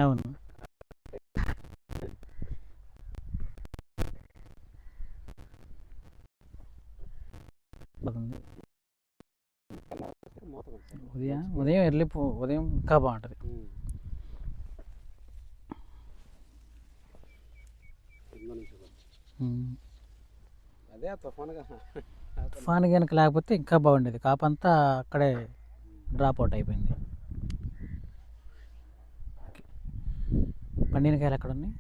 అవును. బాగుంది. ఉదయం ఉదయం ఉదయం ఇంకా బాగుంటుంది. అదే తుఫానుగా తుఫాను కనుక లేకపోతే ఇంకా బాగుండేది. కాపంతా అక్కడే డ్రాప్ అవుట్ అయిపోయింది. పండిన కాయలు ఎక్కడ ఉన్నాయి?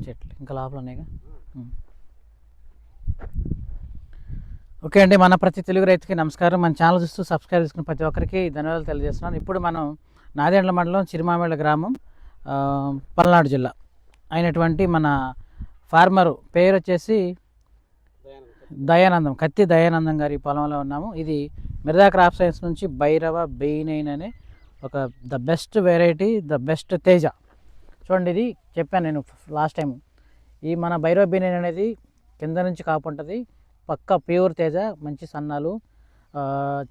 చెట్లు ఇంకా లోపల ఉన్నాయిగా. ఓకే అండి, మన ప్రతి తెలుగు రైతుకి నమస్కారం. మన ఛానల్ చూస్తూ సబ్స్క్రైబ్ చేసుకున్న ప్రతి ఒక్కరికి ధన్యవాదాలు తెలియజేస్తున్నాను. ఇప్పుడు మనం నాదెండ్ల మండలం చిరుమామిళ్ళ గ్రామం, పల్నాడు జిల్లా అయినటువంటి మన ఫార్మరు పేరు వచ్చేసి దయానందం, కత్తి దయానందం గారి పొలంలో ఉన్నాము. ఇది మిర్దా క్రాప్ సైన్స్ నుంచి భైరవ B9 అనే ఒక the best variety, the best Teja. చూడండి, ఇది చెప్పాను నేను లాస్ట్ టైం. ఈ మన భైరవ B9 అనేది కింద నుంచి కాపు ఉంటుంది, పక్క ప్యూర్ తేజ, మంచి సన్నాలు,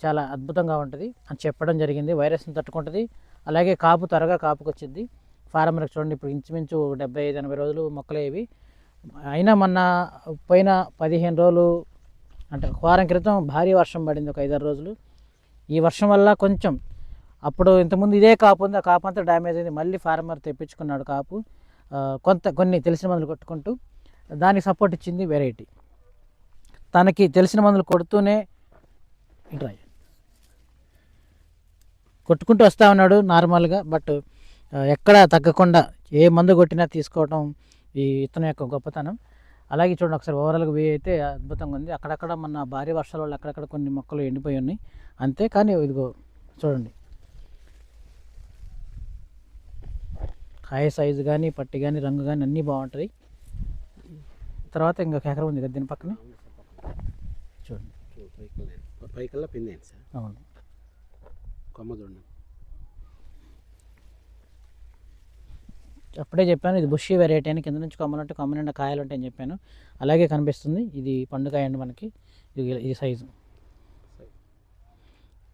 చాలా అద్భుతంగా ఉంటుంది అని చెప్పడం జరిగింది. వైరస్ని తట్టుకుంటుంది, అలాగే కాపు త్వరగా కాపుకొచ్చింది. ఫార్మర్కి చూడండి, ఇప్పుడు ఇంచుమించు 75-80 రోజులు మొక్కలే ఇవి. అయినా మొన్న పోయిన 15 రోజులు అంటే వారం క్రితం భారీ వర్షం పడింది, ఒక 5-6 రోజులు. ఈ వర్షం వల్ల కొంచెం, అప్పుడు ఇంతకుముందు ఇదే కాపు ఉంది, ఆ కాపు అంతా డ్యామేజ్ అయింది. మళ్ళీ ఫార్మర్ తెప్పించుకున్నాడు కాపు, కొన్ని తెలిసిన మందులు కొట్టుకుంటూ. దానికి సపోర్ట్ ఇచ్చింది వెరైటీ. తనకి తెలిసిన మందులు కొడుతూనే కొట్టుకుంటూ వస్తూ ఉన్నాడు నార్మల్గా. బట్ ఎక్కడ తగ్గకుండా ఏ మందు కొట్టినా తీసుకోవడం ఈ ఇతను యొక్క గొప్పతనం. అలాగే చూడండి ఒకసారి ఓవరాల్గా వే అయితే అద్భుతంగా ఉంది. అక్కడక్కడ మన భారీ వర్షాల వల్ల అక్కడక్కడ కొన్ని మొక్కలు ఎండిపోయి ఉన్నాయి అంతే. కానీ ఇదిగో చూడండి, కాయ సైజు కానీ, పట్టి కానీ, రంగు కానీ అన్నీ బాగుంటుంది. తర్వాత ఇంకా ఎకరం ఉంది కదా దీని పక్కన, చూడండి పైకల్లా పిండి సార్. అవును, కొమ్మ చూడండి. అప్పుడే చెప్పాను ఇది బుషి వెరైటీ అని. కింద నుంచి కొమ్మలుంటే కొమ్మ నిండా కాయలు ఉంటాయని చెప్పాను. అలాగే కనిపిస్తుంది. ఇది పండుకాయ అండి మనకి. ఇది సైజు,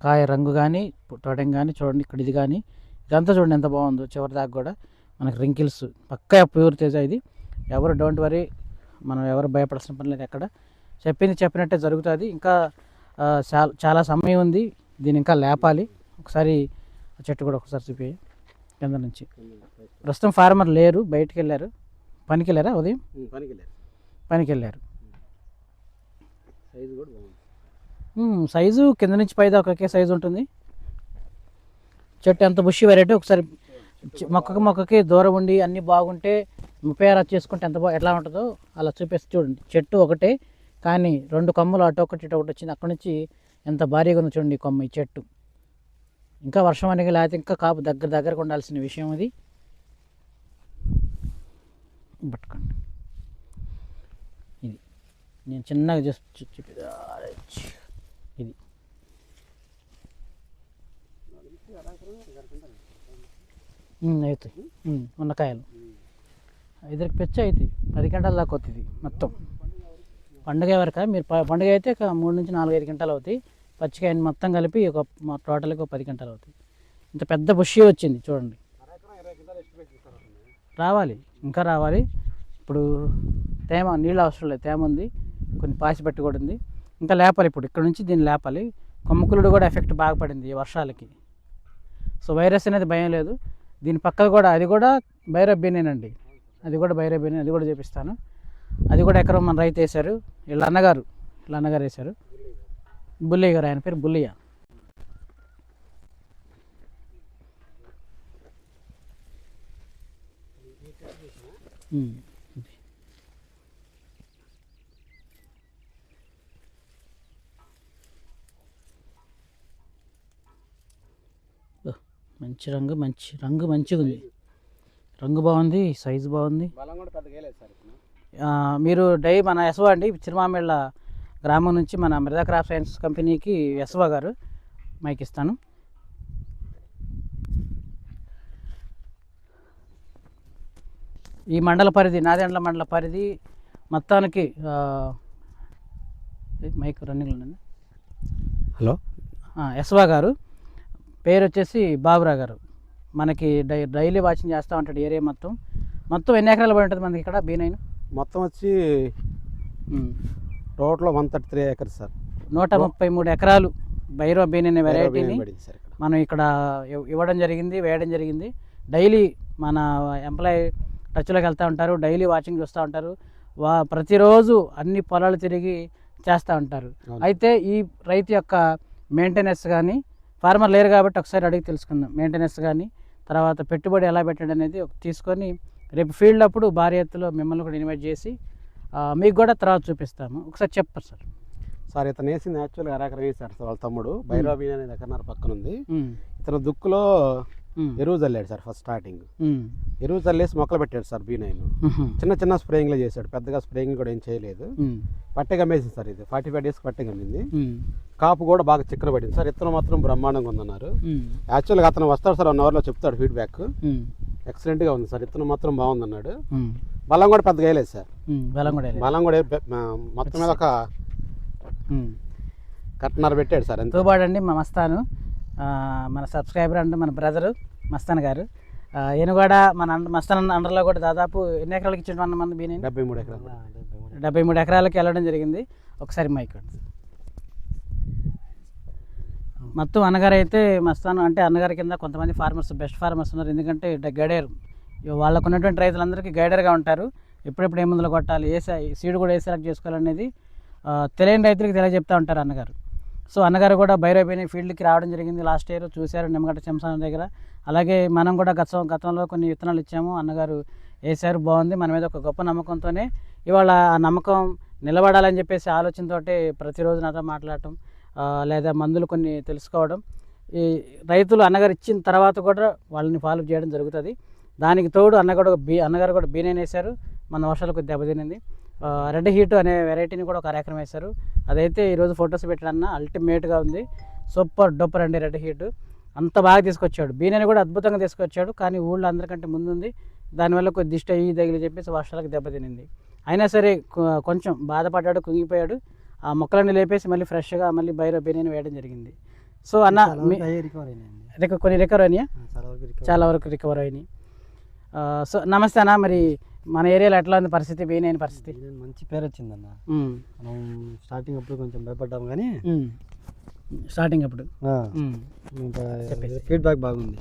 కాయ రంగు కానీ, పుట్టడం కానీ చూడండి. ఇక్కడ ఇది కానీ, ఇదంతా చూడండి ఎంత బాగుందో. చివరి దాకా కూడా మనకి రింకిల్స్, పక్కా ప్యూర్ తేజ ఇది. ఎవరు డోంట్ వరీ, మనం ఎవరు భయపడాల్సిన పని లేదు. ఎక్కడ చెప్పినట్టే జరుగుతుంది. ఇంకా చాలా సమయం ఉంది, దీన్ని ఇంకా లేపాలి. ఒకసారి చెట్టు కూడా ఒకసారి చూపి కింద నుంచి. ప్రస్తుతం ఫార్మర్ లేరు, బయటికి వెళ్ళారు. పనికి వెళ్ళారా? ఉదయం పనికి వెళ్ళారు. సైజు కింద నుంచి పైదా ఒకే సైజు ఉంటుంది. చెట్టు ఎంత బుషి వెరైటీ. ఒకసారి మొక్కకి దూరం ఉండి అన్నీ బాగుంటే 36 చేసుకుంటే ఎట్లా ఉంటుందో అలా చూపిస్తే చూడండి. చెట్టు ఒకటే కానీ 2 కొమ్మలు అటు ఒకటి ఇటు ఒకటి వచ్చింది. అక్కడ నుంచి ఎంత భారీగా ఉంది చూడండి కొమ్మ. ఈ చెట్టు ఇంకా వర్షం అనేది లేకపోతే ఇంకా కాపు దగ్గరకు ఉండాల్సిన విషయం అది. పట్టుకోండి, ఇది నేను చిన్నగా జస్ట్ ఇది అవుతాయి ఉన్నకాయలు. 5 పెచ్చ అవుతాయి, 10 గంటల దాకా అవుతుంది మొత్తం. పండుగ వరకు మీరు పండుగ అయితే 3 నుంచి 4-5 గంటలు అవుతాయి. పచ్చికాయని మొత్తం కలిపి టోటల్గా 10 గంటలు అవుతాయి. ఇంత పెద్ద బుషి వచ్చింది చూడండి. రావాలి, ఇంకా రావాలి. ఇప్పుడు తేమ, నీళ్ళు అవసరం లేదు, తేమ ఉంది, కొన్ని పాసి పట్టి కూడా ఉంది. ఇంకా లేపాలి. ఇప్పుడు ఇక్కడ నుంచి దీన్ని లేపాలి. కొమ్మకులుడు కూడా ఎఫెక్ట్ బాగా పడింది ఈ వర్షాలకి. సో వైరస్ అనేది భయం లేదు. దీని పక్కన కూడా, అది కూడా భైరవ B9 అండి. అది కూడా భైరవ B9, అది కూడా చూపిస్తాను. అది కూడా ఎకరం మన రైతు వేశారు. వీళ్ళ అన్నగారు వేశారు, బుల్లయ్య గారు. ఆయన పేరు బుల్లయ్య. మంచి రంగు మంచిగా ఉంది. రంగు బాగుంది, సైజు బాగుంది. మీరు మన యశ్వ అండి, చిరుమామిళ్ళ గ్రామం నుంచి మన మిర్దా క్రాప్ సైన్స్ కంపెనీకి యశ్వ గారు మైక్ ఇస్తాను. ఈ మండల పరిధి, నాదెండ్ల మండల పరిధి మొత్తానికి మైక్ రన్నింగ్ ఉండండి. హలో, యశ్వ గారు పేరు వచ్చేసి బాబురావు గారు. మనకి డైలీ వాచింగ్ చేస్తూ ఉంటాడు ఏరియా మొత్తం ఎన్ని ఎకరాలు పడి ఉంటుంది మనకి ఇక్కడ B9? మొత్తం వచ్చి టోటల్ 133 ఏకర్స్ సార్. 133 ఎకరాలు భైరవ B9 వెరైటీని పడింది సార్ ఇక్కడ. మనం ఇక్కడ ఇవ్వడం జరిగింది, వేయడం జరిగింది. డైలీ మన ఎంప్లాయీ టచ్లోకి వెళ్తూ ఉంటారు, డైలీ వాచింగ్ చూస్తూ ఉంటారు, ప్రతిరోజు అన్ని పొలాలు తిరిగి చేస్తూ ఉంటారు. అయితే ఈ రైతు యొక్క మెయింటెనెన్స్ కానీ, ఫార్మర్ లేరు కాబట్టి ఒకసారి అడిగి తెలుసుకుందాం. మెయింటెనెన్స్ కానీ, తర్వాత పెట్టుబడి ఎలా పెట్టాడు అనేది తీసుకొని రేపు ఫీల్డ్ అప్పుడు భారీ ఎత్తులో మిమ్మల్ని కూడా ఇన్వైట్ చేసి మీకు కూడా తర్వాత చూపిస్తాము. ఒకసారి చెప్పరు సార్. సార్ ఇతను వేసింది యాక్చువల్గా అరెకరం వేసారు సార్ వాళ్ళ తమ్ముడు. భైరవ B9 అనేది ఎకరన్నర పక్కన ఉంది. ఇతను దుక్కులో ఎరువు చల్లాడు సార్. ఫస్ట్ స్టార్టింగ్ ఎరువు చల్లేసి మొక్కలు పెట్టాడు సార్ B9. చిన్న స్ప్రేయింగ్లో చేశాడు, పెద్దగా స్ప్రేయింగ్ కూడా ఏం చేయలేదు. పట్టె గమ్మేసింది సార్. ఇది 45 డేస్ పట్టె గమ్మింది. కాపు కూడా బాగా చిక్కన పడింది సార్. ఇతను మాత్రం బ్రహ్మాండంగా ఉందన్నారు. యాక్చువల్గా అతను వస్తాడు సార్ 1 అవర్లో చెప్తాడు ఫీడ్బ్యాక్. ఎక్సలెంట్గా ఉంది సార్. ఇతను మాత్రం బాగుందన్నాడు. బలం కూడా పెద్దగా వేయలేదు సార్. బలం కూడా మొత్తం మీద ఒక కట్నర పెట్టాడు సార్. ఎంతో బాడండి మా మస్తాను, మన సబ్స్క్రైబర్ అంటే మన బ్రదరు మస్తాన్ గారు. ఈయన కూడా మన మస్తాన్ అండర్లో కూడా దాదాపు ఎన్ని ఎకరాలకి ఇచ్చాడు మన B9? 73 ఎకరాలు. 73 ఎకరాలకి వెళ్ళడం జరిగింది. ఒకసారి మైక్ మొత్తం అన్నగారు అయితే మస్తాను అంటే అన్నగారి కింద కొంతమంది ఫార్మర్స్, బెస్ట్ ఫార్మర్స్ ఉన్నారు. ఎందుకంటే గైడర్ వాళ్ళకు ఉన్నటువంటి రైతులందరికీ గైడర్గా ఉంటారు. ఎప్పుడెప్పుడు ఏ మందులు కొట్టాలి, సీడ్ కూడా సెలెక్ట్ చేసుకోవాలనేది తెలియని రైతులకు తెలియజెప్తూ ఉంటారు అన్నగారు. సో అన్నగారు కూడా భైరవ B9 ఫీల్డ్కి రావడం జరిగింది. లాస్ట్ ఇయర్ చూశారు నిమ్మగడ్డ చెంసాన దగ్గర. అలాగే మనం కూడా గతంలో కొన్ని విత్తనాలు ఇచ్చాము, అన్నగారు వేశారు, బాగుంది. మన మీద ఒక గొప్ప నమ్మకంతోనే ఇవాళ ఆ నమ్మకం నిలబడాలని చెప్పేసి ఆలోచనతో ప్రతిరోజు నాతో మాట్లాడటం, లేదా మందులు కొన్ని తెలుసుకోవడం, ఈ రైతులు అన్నగారు ఇచ్చిన తర్వాత కూడా వాళ్ళని ఫాలో చేయడం జరుగుతుంది. దానికి తోడు అన్నగారు కూడా B9 వేశారు. మన వర్షాలకు దెబ్బతినింది. రెడ్ హీట్ అనే వెరైటీని కూడా ఒక ఎకరం వేశారు. అదైతే ఈరోజు ఫొటోస్ పెట్టాడన్న అల్టిమేట్గా ఉంది. సూపర్ డూపర్ అండి రెడ్ హీట్. అంత బాగా తీసుకొచ్చాడు. B9 కూడా అద్భుతంగా తీసుకొచ్చాడు. కానీ ఊళ్ళో అందరికంటే ముందుంది. దానివల్ల కొద్ది దిష్టి అయ్యి తగిలి చెప్పేసి వర్షాలకు దెబ్బతినింది. అయినా సరే కొంచెం బాధపడ్డాడు, కుంగిపోయాడు. ఆ మొక్కలన్నీ లేపేసి మళ్ళీ ఫ్రెష్గా మళ్ళీ భైరవ B9 వేయడం జరిగింది. సో అన్న కొన్ని రికవర్ అయినాయా? చాలా వరకు రికవర్ అయినాయి. సో నమస్తే అన్న, మరి మన ఏరియాలో ఎట్లా ఉంది పరిస్థితి? B9 పరిస్థితి మంచి పేరు వచ్చిందన్న. మనం స్టార్టింగ్ అప్పుడు కొంచెం భయపడ్డాము, కానీ స్టార్టింగ్ అప్పుడు ఫీడ్బ్యాక్ బాగుంది.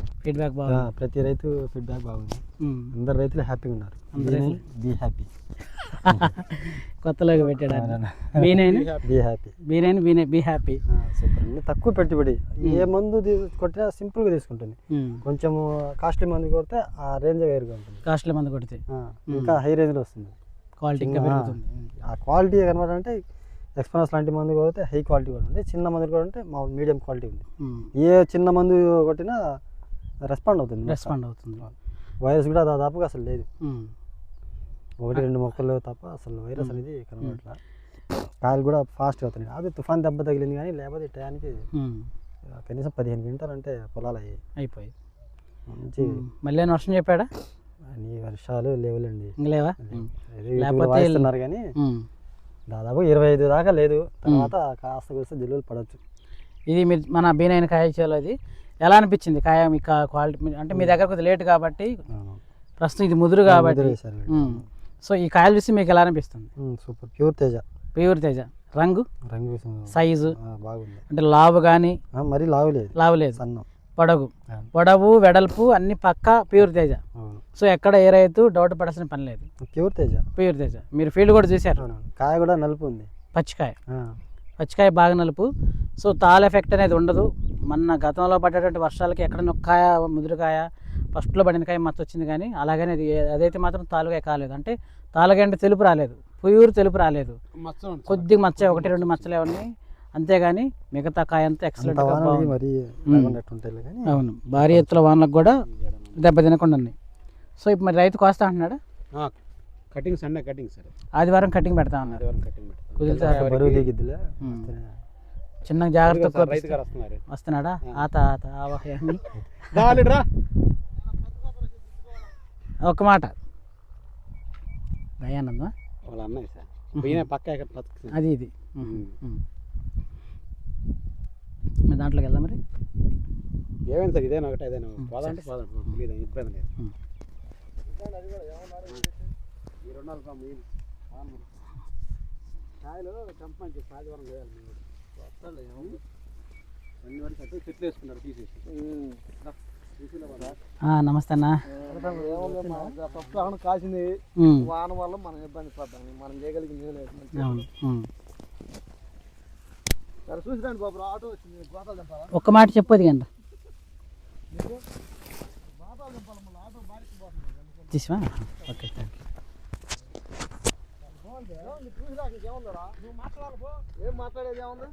ప్రతి రైతు ఫీడ్బ్యాక్ బాగుంది. అందరు రైతులు హ్యాపీగా ఉన్నారు. Be happy. కొత్తలోకి పెట్టాడు B9 బీ హ్యాపీ. సూపర్ అండి. తక్కువ పెట్టుబడి, ఏ మందు కొట్టినా సింపుల్గా తీసుకుంటుంది. కొంచెం కాస్ట్లీ మందు కొడితే ఆ రేంజ్ వేరుగా ఉంటుంది. కాస్ట్లీ మందు కొడితే ఇంకా హై రేంజ్లో వస్తుంది. క్వాలిటీ ఇంకా పెరుగుతుంది. ఆ క్వాలిటీ కనబడాలంటే ఎక్స్పీరియన్స్ లాంటి మందు కొడితే హై క్వాలిటీ కూడా ఉంది. చిన్న మందు కూడా ఉంటే మా మీడియం క్వాలిటీ ఉంది. ఏ చిన్న మందు కొట్టినా రెస్పాండ్ అవుతుంది. వైరస్ కూడా దాదాపుగా అసలు లేదు. 1-2 మొక్కలు తప్ప అసలు వైరస్ అనేది కనబడట్లా. కాయలు కూడా ఫాస్ట్గా అవుతున్నాయి. అది తుఫాన్ దెబ్బ తగిలింది, కానీ లేకపోతే టయానికి కనీసం 15 క్వింటాలు అంటే పొలాలు అయిపోయి మంచి. మళ్ళీ వర్షం చెప్పాడా? అన్ని వర్షాలు లేవులేండి, లేవా? వాయిస్తున్నారు కానీ దాదాపు 25 దాకా లేదు. తర్వాత కాస్త కూస్తే జిల్లులు పడవచ్చు. ఇది మీరు మన B9 కాయ చేయాలి. అది ఎలా అనిపించింది కాయ? మీ క్వాలిటీ అంటే మీ దగ్గర కొద్దిగా లేట్ కాబట్టి, ప్రస్తుతం ఇది ముదురు కాబట్టి. సో ఈ కాయలు చూసి మీకు ఎలా అనిపిస్తుంది? సూపర్. ప్యూర్ తేజ. రంగు సైజు బాగుంది. అంటే లావు కానీ మరి లావు లేదు, సన్నం, పొడవు వెడల్పు అన్ని పక్క ప్యూర్ తేజ. సో ఎక్కడ ఏ రైతు డౌట్ పడాల్సిన పని లేదు. ప్యూర్ తేజ. మీరు ఫీల్డ్ కూడా చూశారు. కాయ కూడా నలుపు ఉంది. పచ్చికాయ బాగా నలుపు. సో తాల్ ఎఫెక్ట్ అనేది ఉండదు. మన గతంలో పడ్డటువంటి వర్షాలకి ఎక్కడైనా కాయ ముదురుకాయ ఫస్ట్లో పడిన కాయ మచ్చ వచ్చింది, కానీ అలాగనే అదైతే మాత్రం తాలుగాయ కాలేదు. అంటే తాలుగాయ అంటే తెలుపు రాలేదు, ప్యూర్ తెలుపు రాలేదు, కొద్దిగా మచ్చ 1-2 మచ్చలే ఉన్నాయి అంతేగాని మిగతా కాయ అంతా ఎక్సలెంట్. అవును, భారీ ఎత్తుల వానలకు కూడా దెబ్బ తినకుండా ఉన్నాయి. సో ఇప్పుడు మరి రైతు కోస్తా అంటున్నాడు. ఆదివారం కటింగ్ పెడతా అన్నారు. చిన్న జాగ్రత్త వస్తున్నాడా? ఒక మాట దయానందం అది ఇది మీ దాంట్లోకి వెళ్దాం మరి. ఏమైంది సార్ ఇదేనా ఒకటి అదేనా పోదంటే పోదాం తెలియదు ఇబ్బంది లేదు ఈ 2 నెలలు కాయలు చంపండి సాధివరం చేయాలి అన్ని వరకు అంటే చెట్లు వేసుకున్నారు తీసేసి నమస్తే అన్న. పప్పు కాసింది వాన వల్ల మనం ఇబ్బంది పడ్డాం మనం చేయగలిగింది ఏం లేదు అవును. సరే చూసిరండి బాబు ఆటో వచ్చింది గోతాలు దింపాలా ఒక్క మాట చెప్పదు కండి గోతాలు దింపాలి మళ్ళీ ఆటో బారికి పోతుంది తీసివా. Okay thank you. చూసిరా ఇంకేముందరా నువ్వు మాట్లాడాలి ఏం మాట్లాడేది ఏముంది